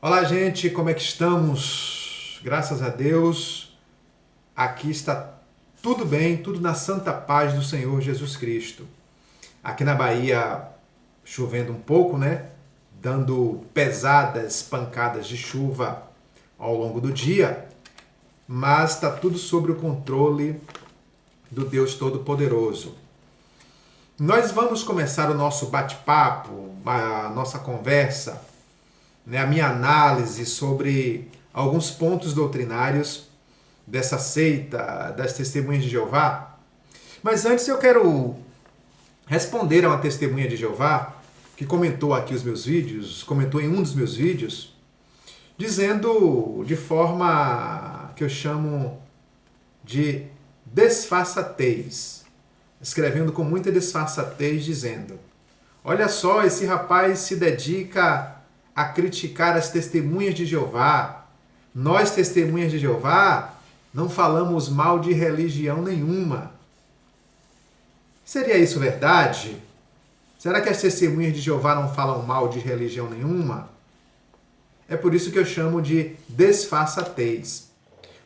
Olá, gente, como é que estamos? Graças a Deus, aqui está tudo bem, tudo na santa paz do Senhor Jesus Cristo. Aqui na Bahia, chovendo um pouco, né? Dando pesadas pancadas de chuva ao longo do dia, mas está tudo sob o controle do Deus Todo-Poderoso. Nós vamos começar o nosso bate-papo, a nossa conversa, né, a minha análise sobre alguns pontos doutrinários dessa seita das Testemunhas de Jeová. Mas antes eu quero responder a uma testemunha de Jeová que comentou aqui os meus vídeos, comentou em um dos meus vídeos, dizendo de forma que eu chamo de desfaçatez, escrevendo com muita desfaçatez, dizendo: olha só, esse rapaz se dedica a criticar as testemunhas de Jeová. Nós, testemunhas de Jeová, não falamos mal de religião nenhuma. Seria isso verdade? Será que as testemunhas de Jeová não falam mal de religião nenhuma? É por isso que eu chamo de desfaçatez.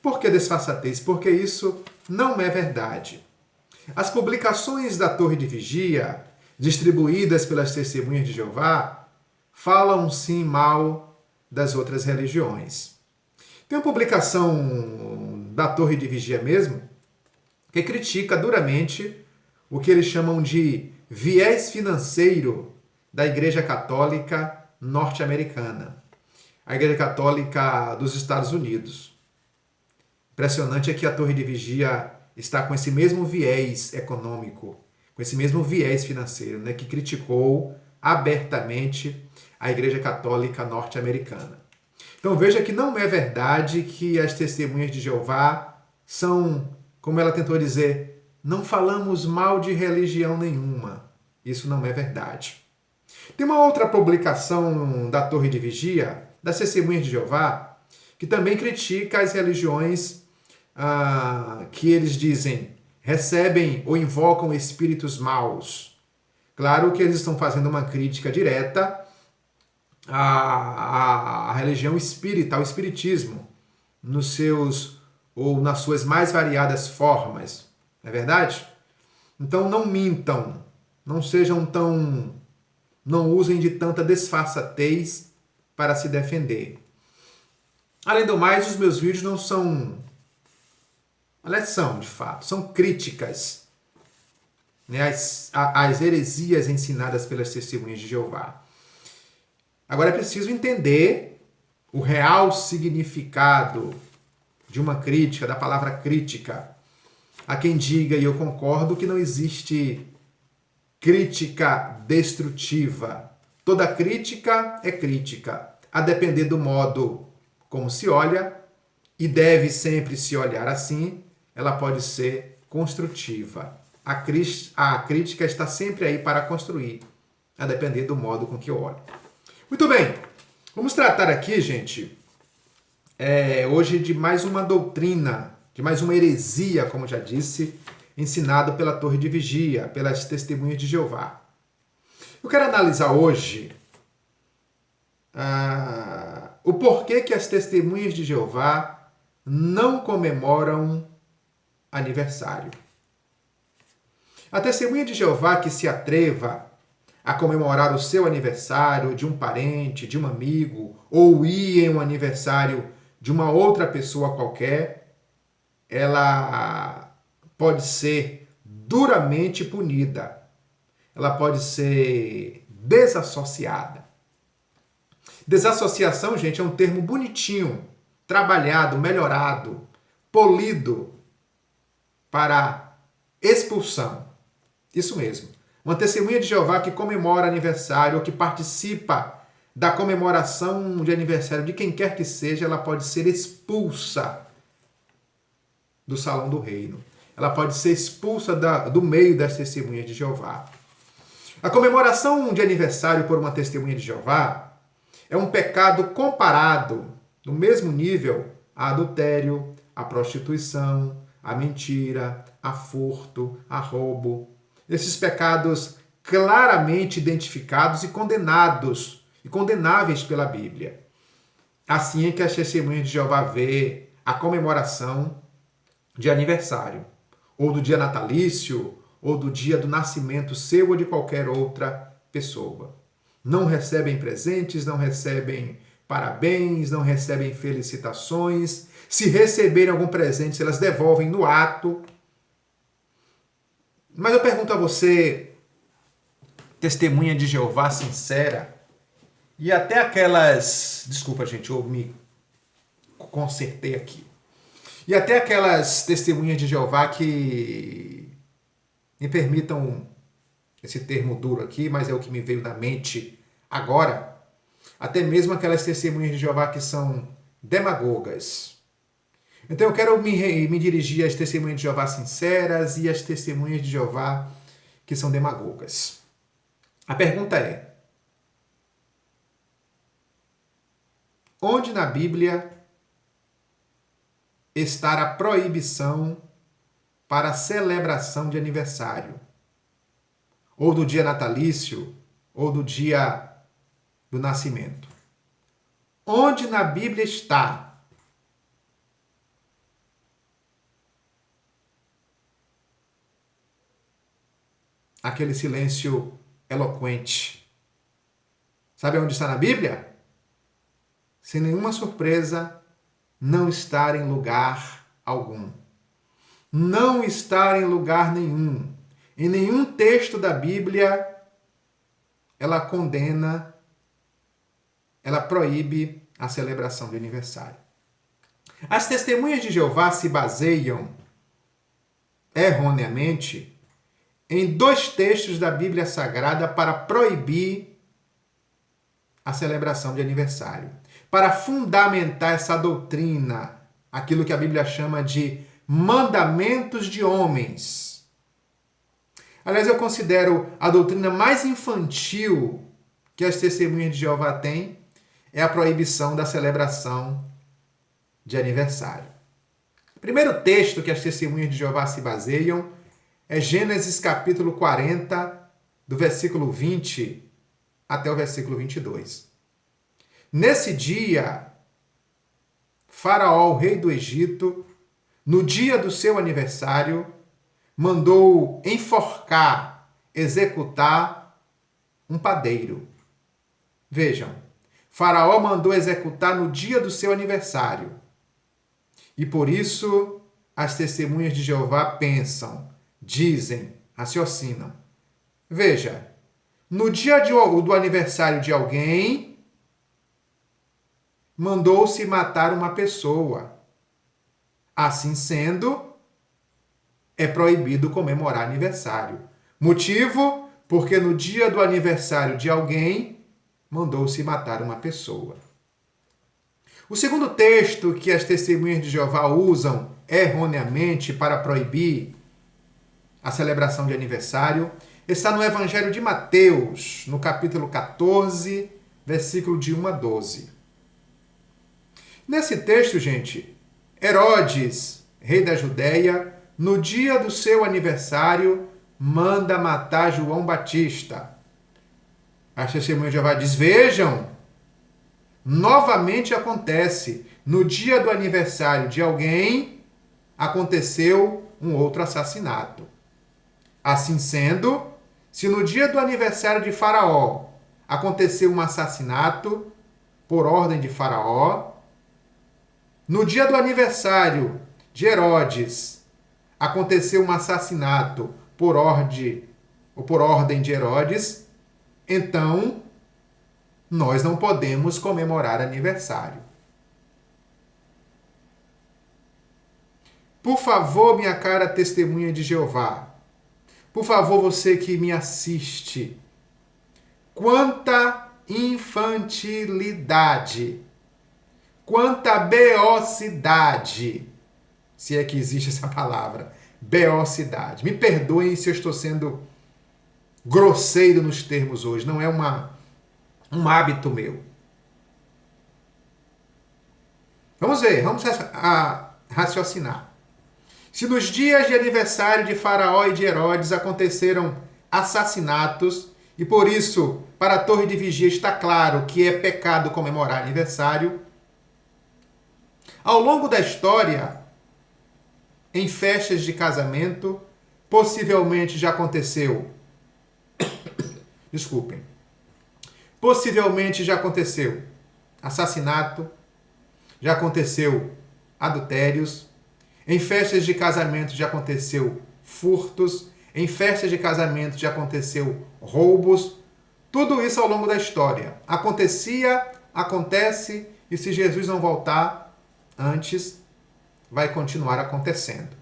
Por que desfaçatez? Porque isso não é verdade. As publicações da Torre de Vigia, distribuídas pelas testemunhas de Jeová, falam sim mal das outras religiões. Tem uma publicação da Torre de Vigia mesmo, que critica duramente o que eles chamam de viés financeiro da Igreja Católica norte-americana, a Igreja Católica dos Estados Unidos. Impressionante é que a Torre de Vigia está com esse mesmo viés econômico, com esse mesmo viés financeiro, né, que criticou abertamente a Igreja Católica norte-americana. Então veja que não é verdade que as testemunhas de Jeová são, como ela tentou dizer, não falamos mal de religião nenhuma. Isso não é verdade. Tem uma outra publicação da Torre de Vigia, das testemunhas de Jeová, que também critica as religiões que eles dizem recebem ou invocam espíritos maus. Claro que eles estão fazendo uma crítica direta à religião espírita, ao espiritismo, nos seus ou nas suas mais variadas formas. Não é verdade? Então não mintam, não sejam tão, não usem de tanta desfaçatez para se defender. Além do mais, os meus vídeos não são são, de fato, são críticas, né, às heresias ensinadas pelas testemunhas de Jeová. Agora é preciso entender o real significado de uma crítica, da palavra crítica. Há quem diga, e eu concordo, que não existe crítica destrutiva. Toda crítica é crítica, a depender do modo como se olha, e deve sempre se olhar assim, ela pode ser construtiva. A crítica está sempre aí para construir, a depender do modo com que eu olho. Muito bem, vamos tratar aqui, gente, hoje de mais uma doutrina, de mais uma heresia, como já disse, ensinado pela Torre de Vigia, pelas testemunhas de Jeová. Eu quero analisar hoje o porquê que as testemunhas de Jeová não comemoram aniversário. A testemunha de Jeová que se atreva a comemorar o seu aniversário de um parente, de um amigo, ou ir em um aniversário de uma outra pessoa qualquer, ela pode ser duramente punida. Ela pode ser desassociada. Desassociação, gente, é um termo bonitinho, trabalhado, melhorado, polido para expulsão. Isso mesmo. Uma testemunha de Jeová que comemora aniversário ou que participa da comemoração de aniversário de quem quer que seja, ela pode ser expulsa do salão do reino. Ela pode ser expulsa do meio das testemunhas de Jeová. A comemoração de aniversário por uma testemunha de Jeová é um pecado comparado, no mesmo nível, a adultério, a prostituição, a mentira, a furto, a roubo. Esses pecados claramente identificados e condenados e condenáveis pela Bíblia. assim é que as testemunhas de Jeová vê a comemoração de aniversário, ou do dia natalício, ou do dia do nascimento seu ou de qualquer outra pessoa. Não recebem presentes, não recebem parabéns, não recebem felicitações. Se receberem algum presente, elas devolvem no ato. Mas eu pergunto a você, testemunha de Jeová sincera, e até aquelas... Desculpa, gente, eu me consertei aqui. E até aquelas testemunhas de Jeová que... Me permitam esse termo duro aqui, mas é o que me veio na mente agora. Até mesmo aquelas testemunhas de Jeová que são demagogas. Então eu quero me dirigir às testemunhas de Jeová sinceras e às testemunhas de Jeová que são demagogas. A pergunta é: onde na Bíblia está a proibição para a celebração de aniversário? Ou do dia natalício, ou do dia do nascimento? Onde na Bíblia está? Aquele silêncio eloquente. Sabe onde está na Bíblia? Sem nenhuma surpresa, não estar em lugar algum. Não estar em lugar nenhum. Em nenhum texto da Bíblia ela condena, ela proíbe a celebração de aniversário. As testemunhas de Jeová se baseiam erroneamente em dois textos da Bíblia Sagrada para proibir a celebração de aniversário, para fundamentar essa doutrina, aquilo que a Bíblia chama de mandamentos de homens. Aliás, eu considero a doutrina mais infantil que as testemunhas de Jeová têm é a proibição da celebração de aniversário. O primeiro texto que as testemunhas de Jeová se baseiam é Gênesis capítulo 40, do versículo 20 até o versículo 22. Nesse dia, Faraó, o rei do Egito, no dia do seu aniversário, mandou enforcar, executar um padeiro. Vejam, Faraó mandou executar no dia do seu aniversário. E por isso as testemunhas de Jeová pensam, dizem, raciocinam. Veja, no dia do aniversário de alguém, mandou-se matar uma pessoa. Assim sendo, é proibido comemorar aniversário. Motivo? Porque no dia do aniversário de alguém, mandou-se matar uma pessoa. O segundo texto que as testemunhas de Jeová usam erroneamente para proibir a celebração de aniversário está no Evangelho de Mateus, no capítulo 14, versículo de 1 a 12. Nesse texto, gente, Herodes, rei da Judéia, no dia do seu aniversário, manda matar João Batista. As testemunhas de Jeová diz, vejam, novamente acontece, no dia do aniversário de alguém, aconteceu um outro assassinato. Assim sendo, se no dia do aniversário de Faraó aconteceu um assassinato por ordem de Faraó, no dia do aniversário de Herodes aconteceu um assassinato por ordem de Herodes, então nós não podemos comemorar aniversário. Por favor, minha cara testemunha de Jeová, por favor, você que me assiste, quanta infantilidade, quanta beocidade, se é que existe essa palavra, beocidade. Me perdoem se eu estou sendo grosseiro nos termos hoje, não é um hábito meu. Vamos ver, vamos raciocinar. Se nos dias de aniversário de Faraó e de Herodes aconteceram assassinatos, e por isso, para a torre de vigia está claro que é pecado comemorar aniversário, Ao longo da história, em festas de casamento, possivelmente já aconteceu. Desculpem. Possivelmente já aconteceu assassinato, já aconteceu adultérios, em festas de casamento já aconteceu furtos, em festas de casamento já aconteceu roubos. Tudo isso ao longo da história. Acontecia, acontece, e se Jesus não voltar antes, vai continuar acontecendo.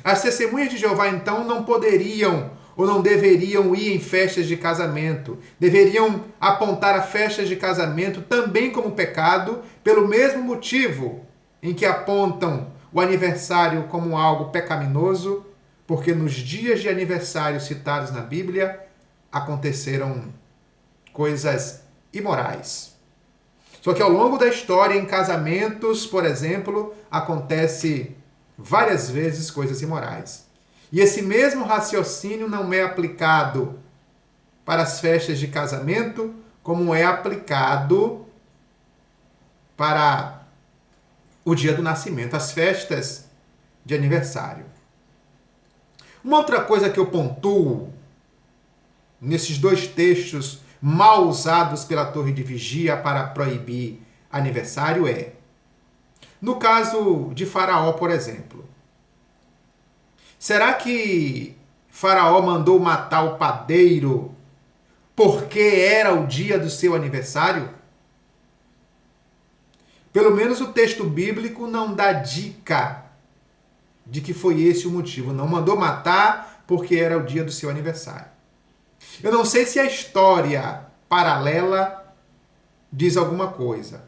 As testemunhas de Jeová, então, não poderiam ou não deveriam ir em festas de casamento. Deveriam apontar a festas de casamento também como pecado, pelo mesmo motivo em que apontam o aniversário como algo pecaminoso, porque nos dias de aniversário citados na Bíblia aconteceram coisas imorais. Só que ao longo da história, em casamentos, por exemplo, acontece várias vezes coisas imorais. E esse mesmo raciocínio não é aplicado para as festas de casamento, como é aplicado para o dia do nascimento, as festas de aniversário. Uma outra coisa que eu pontuo nesses dois textos mal usados pela Torre de Vigia para proibir aniversário é, no caso de Faraó, por exemplo, será que Faraó mandou matar o padeiro porque era o dia do seu aniversário? Pelo menos o texto bíblico não dá dica de que foi esse o motivo. Não mandou matar porque era o dia do seu aniversário. Eu não sei se a história paralela diz alguma coisa.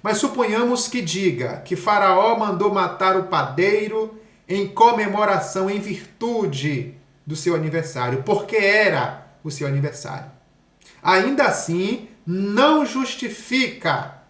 Mas suponhamos que diga que Faraó mandou matar o padeiro em comemoração, em virtude do seu aniversário, porque era o seu aniversário. Ainda assim, não justifica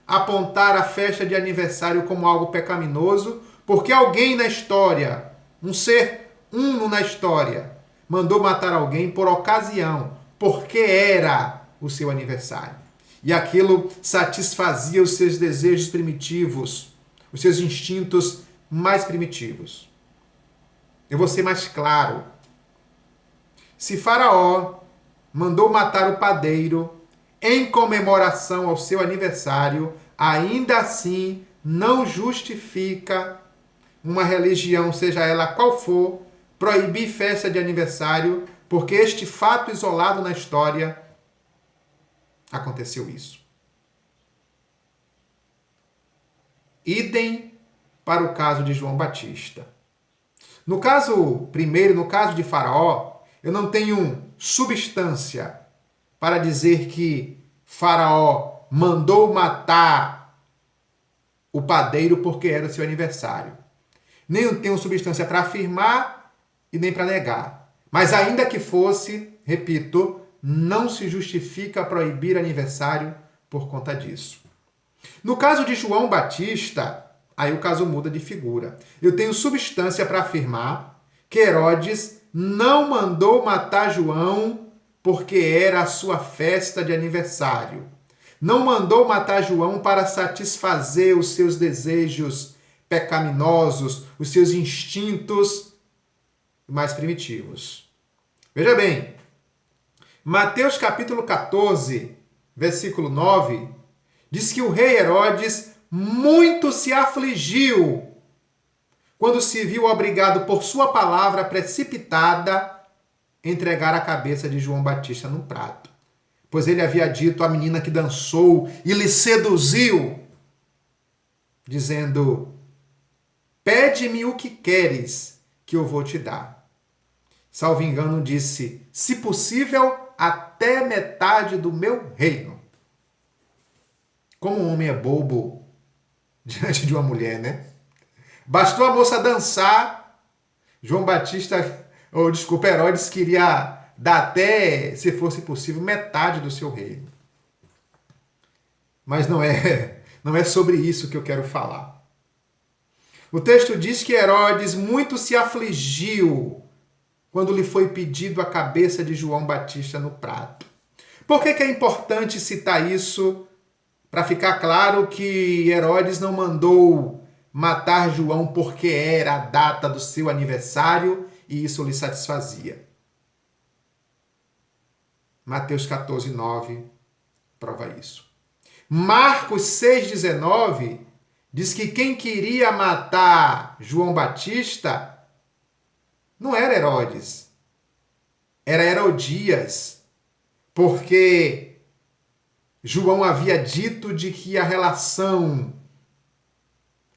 apontar a festa de aniversário como algo pecaminoso, porque alguém na história, um ser uno na história, mandou matar alguém por ocasião, porque era o seu aniversário. E aquilo satisfazia os seus desejos primitivos, os seus instintos mais primitivos. Eu vou ser mais claro. Se Faraó mandou matar o padeiro em comemoração ao seu aniversário, ainda assim não justifica uma religião, seja ela qual for, proibir festa de aniversário, porque este fato isolado na história aconteceu isso. Idem para o caso de João Batista. No caso primeiro, no caso de Faraó, eu não tenho substância para dizer que Faraó mandou matar o padeiro porque era o seu aniversário. Nem tenho substância para afirmar e nem para negar. Mas ainda que fosse, repito, não se justifica proibir aniversário por conta disso. No caso de João Batista, aí o caso muda de figura. Eu tenho substância para afirmar que Herodes não mandou matar João porque era a sua festa de aniversário. Não mandou matar João para satisfazer os seus desejos pecaminosos, os seus instintos mais primitivos. Veja bem, Mateus capítulo 14, versículo 9, diz que o rei Herodes muito se afligiu quando se viu obrigado por sua palavra precipitada a entregar a cabeça de João Batista num prato. Pois ele havia dito à menina que dançou e lhe seduziu, dizendo: pede-me o que queres, que eu vou te dar. Salvo engano, disse: se possível, até metade do meu reino. Como um homem é bobo diante de uma mulher, né? Bastou a moça dançar, João Batista, Herodes queria dar até, se fosse possível, metade do seu reino. Mas não é sobre isso que eu quero falar. O texto diz que Herodes muito se afligiu quando lhe foi pedido a cabeça de João Batista no prato. Por que é importante citar isso? Para ficar claro que Herodes não mandou matar João porque era a data do seu aniversário e isso lhe satisfazia. Mateus 14, 9 prova isso. Marcos 6,19 diz que quem queria matar João Batista não era Herodes, era Herodias, porque João havia dito de que a relação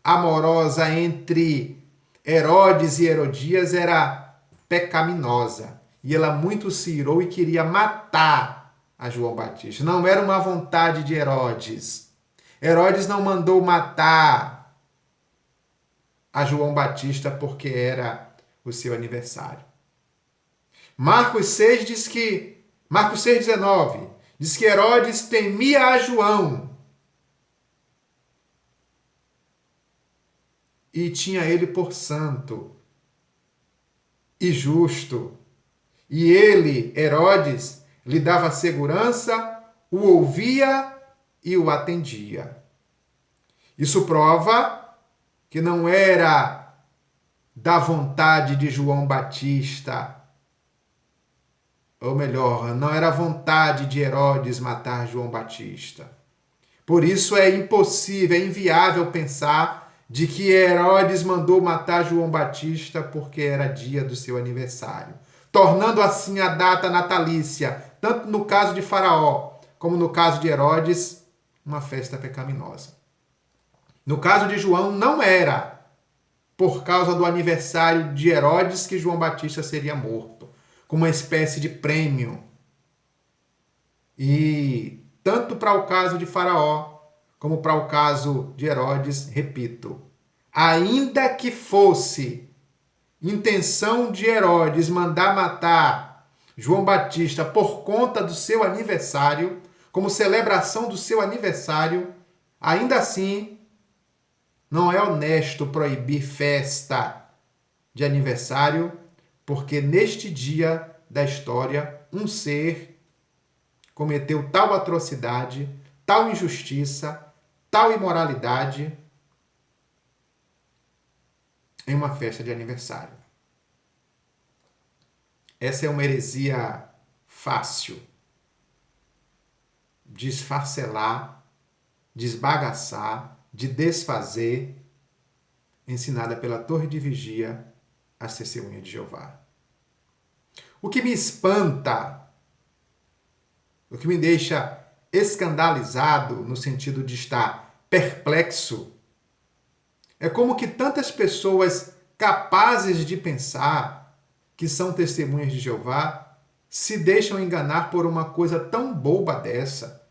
amorosa entre Herodes e Herodias era pecaminosa. E ela muito se irou e queria matar a João Batista. Não era uma vontade de Herodes. Herodes não mandou matar a João Batista porque era o seu aniversário. Marcos 6,19 diz que Herodes temia a João e tinha ele por santo e justo. E ele, Herodes, lhe dava segurança, o ouvia e o atendia. Isso prova que não era da vontade de João Batista, ou melhor, não era vontade de Herodes matar João Batista. Por isso é impossível, é inviável pensar de que Herodes mandou matar João Batista porque era dia do seu aniversário, tornando assim a data natalícia, tanto no caso de Faraó como no caso de Herodes, uma festa pecaminosa. No caso de João, não era por causa do aniversário de Herodes que João Batista seria morto, como uma espécie de prêmio. E tanto para o caso de Faraó, como para o caso de Herodes, repito, ainda que fosse intenção de Herodes mandar matar João Batista por conta do seu aniversário, como celebração do seu aniversário, ainda assim não é honesto proibir festa de aniversário, porque neste dia da história um ser cometeu tal atrocidade, tal injustiça, tal imoralidade em uma festa de aniversário. Essa é uma heresia fácil de esfacelar, de esbagaçar, de desfazer, ensinada pela Torre de Vigia, as Testemunhas de Jeová. O que me espanta, o que me deixa escandalizado no sentido de estar perplexo, é como que tantas pessoas capazes de pensar que são testemunhas de Jeová se deixam enganar por uma coisa tão boba dessa.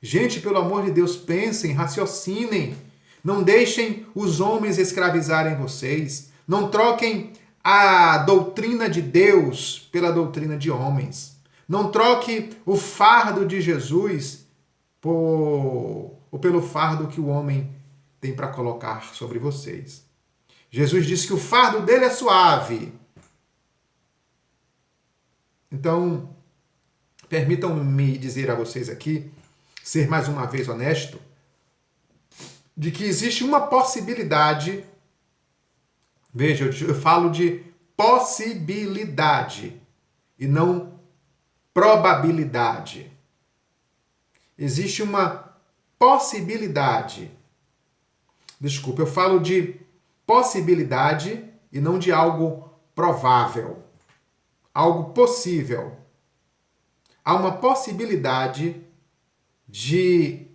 Gente, pelo amor de Deus, pensem, raciocinem. Não deixem os homens escravizarem vocês. Não troquem a doutrina de Deus pela doutrina de homens. Não troque o fardo de Jesus pelo fardo que o homem tem para colocar sobre vocês. Jesus disse que o fardo dele é suave. Então, permitam-me dizer a vocês aqui, ser mais uma vez honesto, de que existe uma possibilidade, veja, eu falo de possibilidade e não probabilidade. Existe uma possibilidade. Desculpa, eu falo de possibilidade e não de algo provável. Algo possível. Há uma possibilidade de,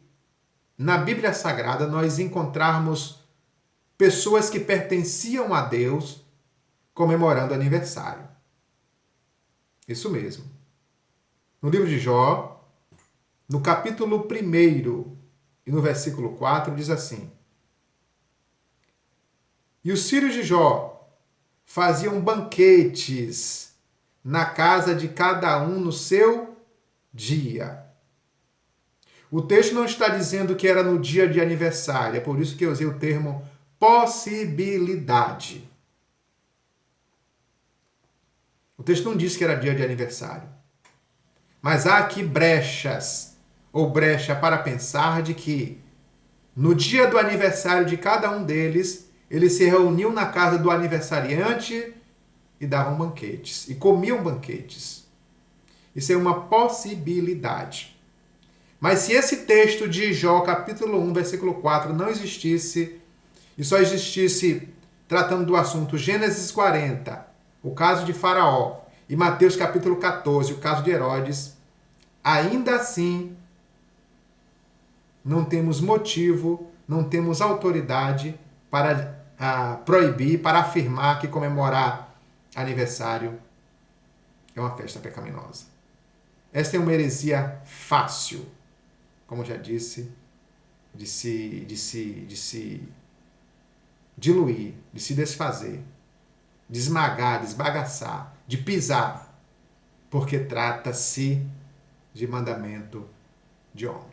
na Bíblia Sagrada, nós encontrarmos pessoas que pertenciam a Deus comemorando aniversário. Isso mesmo. No livro de Jó, no capítulo 1 e no versículo 4, diz assim: E os filhos de Jó faziam banquetes na casa de cada um no seu dia. O texto não está dizendo que era no dia de aniversário, é por isso que eu usei o termo possibilidade. O texto não diz que era dia de aniversário. Mas há aqui brechas, ou brecha para pensar de que no dia do aniversário de cada um deles, eles se reuniam na casa do aniversariante e davam banquetes, e comiam banquetes. Isso é uma possibilidade. Mas se esse texto de Jó, capítulo 1, versículo 4, não existisse, e só existisse tratando do assunto Gênesis 40, o caso de Faraó, e Mateus capítulo 14, o caso de Herodes, ainda assim não temos motivo, não temos autoridade para proibir, para afirmar que comemorar aniversário é uma festa pecaminosa. Esta é uma heresia fácil, como já disse, de se diluir, de se desfazer, de esmagar, de esbagaçar, de pisar, porque trata-se de mandamento de homem.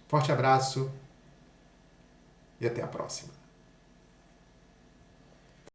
Forte abraço e até a próxima.